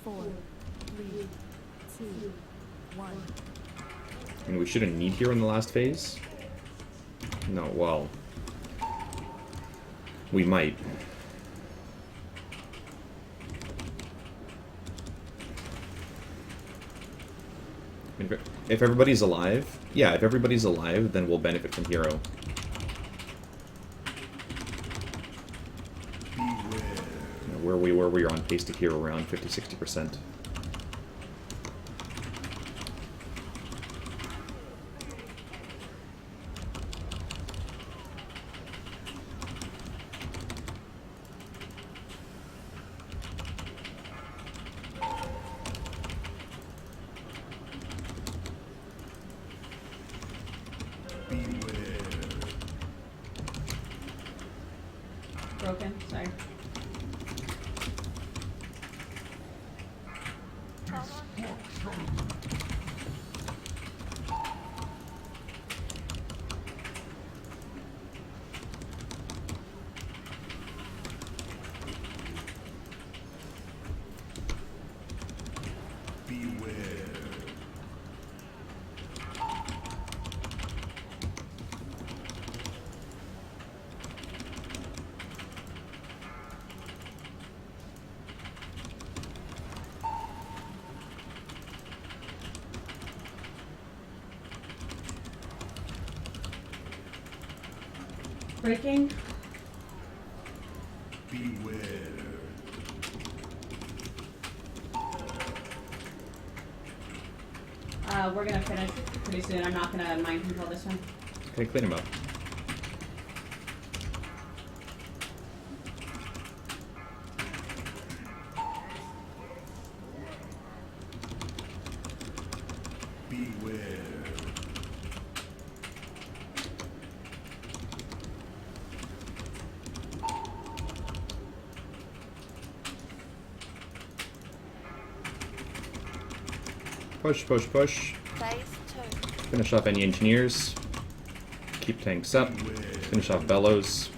4, 3, 2, 1. And we shouldn't need here in the last phase? No, well... we might. If everybody's alive... yeah, if everybody's alive, then we'll benefit from hero. Where we were on pace to hero around 50-60%. Broken, sorry. Breaking. Beware. We're gonna finish pretty soon. I'm not gonna mind control this one. Okay, clean him up. Beware. Push, push, push. Finish off any engineers. Keep tanks up. Finish off bellows.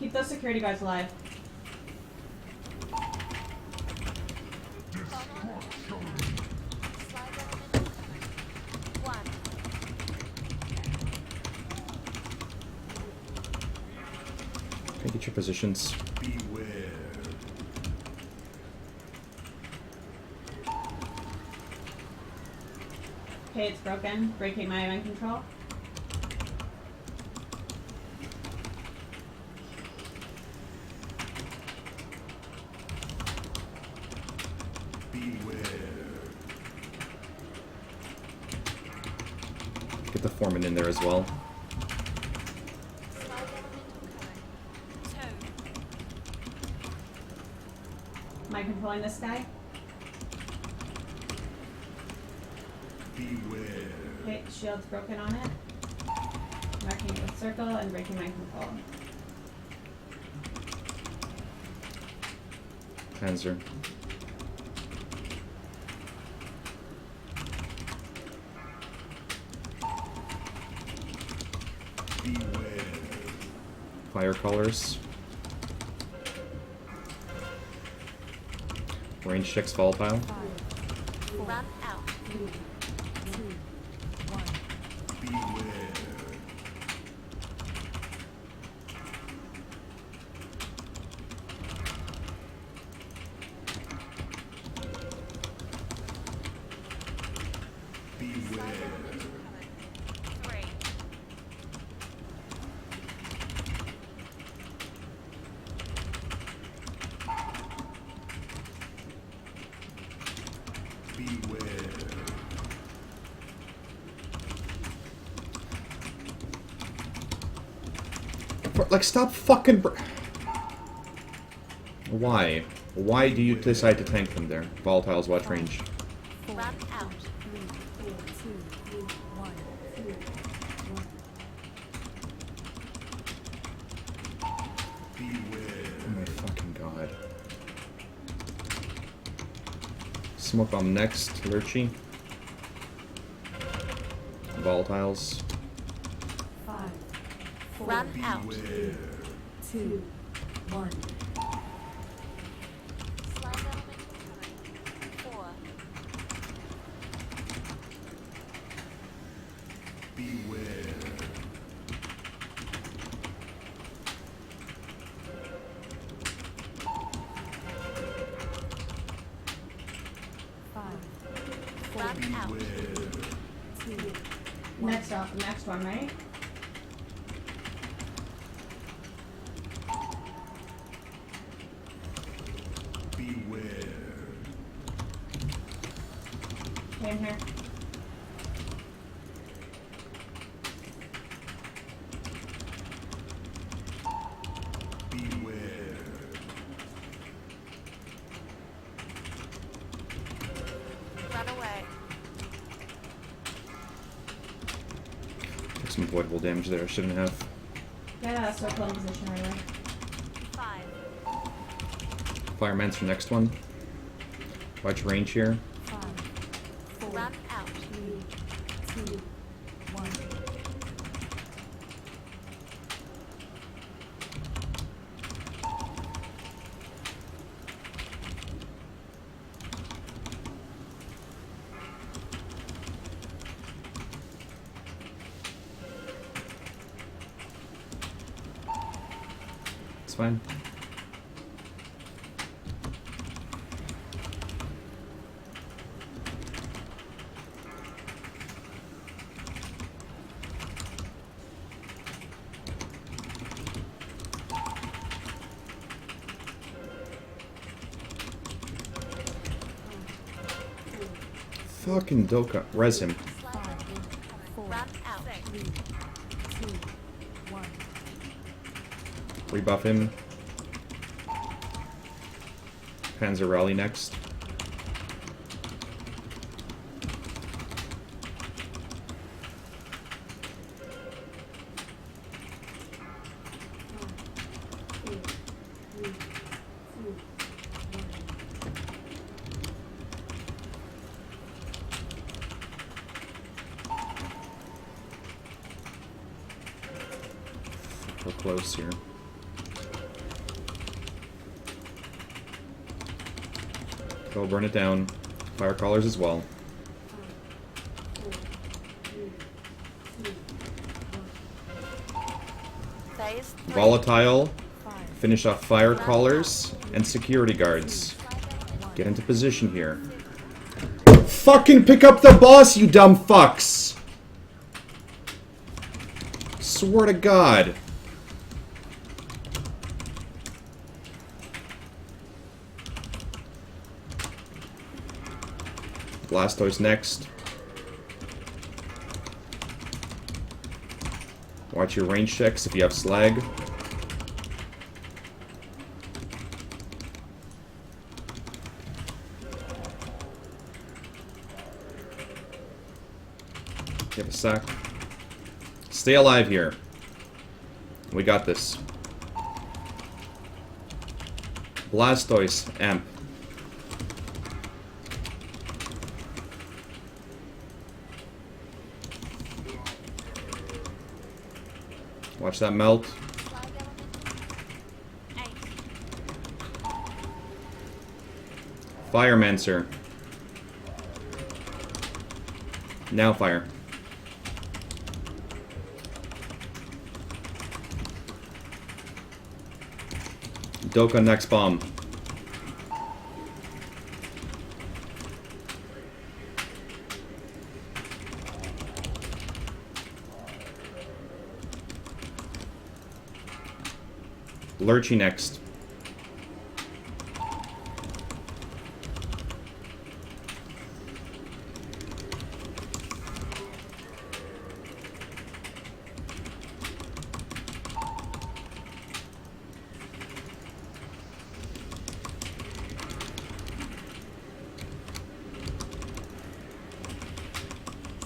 Keep those security guards alive. Okay, get your positions. Beware. Okay, it's broken. Breaking my mind control. Beware. Get the foreman in there as well. Am I controlling this guy? Beware. Okay, shield's broken on it. Marking it with circle and breaking mind control. Panzer. Beware. Fire colors. Range checks volatile. 5, 4, Run out. 3, 2, 1. Beware. Beware. 3. Beware. Like, stop fucking Why? Why do you decide to tank them there? Volatiles, watch range. 4, Run out. 3, 2, 1. Beware. Oh my fucking god. Smoke bomb next, Lurchy. Volatiles. 5, 4, Run out. Beware. 2, 1. Slide elemental coming. Run out. two, Next one, right? Beware. Okay, in here. Beware. Run away. Took some avoidable damage there. I shouldn't have. Get a circle in position right away. 5, Fireman's for next one. Watch range here. 5, 4, run out. 3, 2, 1. It's fine. Fucking Doka. Res him. Slide down. 4, Run out. 3, 2, 1. Rebuff him. Panzer Rally next. We're close here. Go burn it down. Fire callers as well. Phase 3. Volatile. 5, Finish off fire callers and security guards. Slide down. Get into position here. Fucking pick up the boss, you dumb fucks! Swear to God. Blastoise next. Watch your range checks if you have slag. You have a sack. Stay alive here. We got this. Blastoise, Amp. Watch that melt. Slide down. 8. Firemancer. Now fire. Doka next bomb. Lurchy next.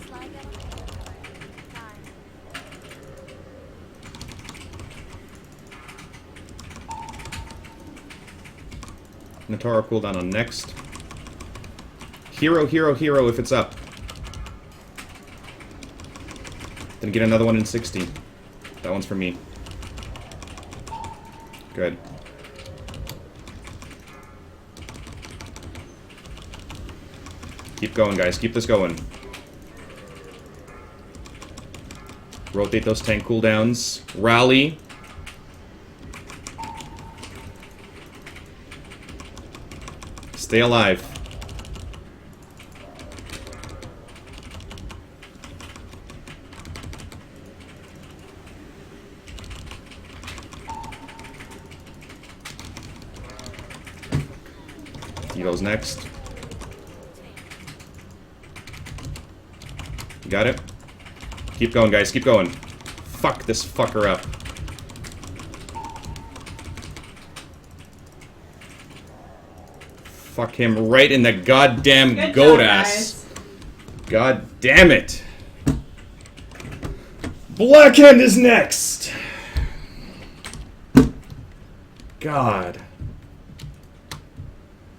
Slide down. 9. Natara cooldown on next. Hero, hero, hero if it's up. Then get another one in 60. That one's for me. Good. Keep going, guys. Keep this going. Rotate those tank cooldowns. Rally. Stay alive. He goes next. You got it? Keep going, guys. Keep going. Fuck this fucker up. Fuck him right in the goddamn Good goat job, ass. God damn it. Blackhand is next. God.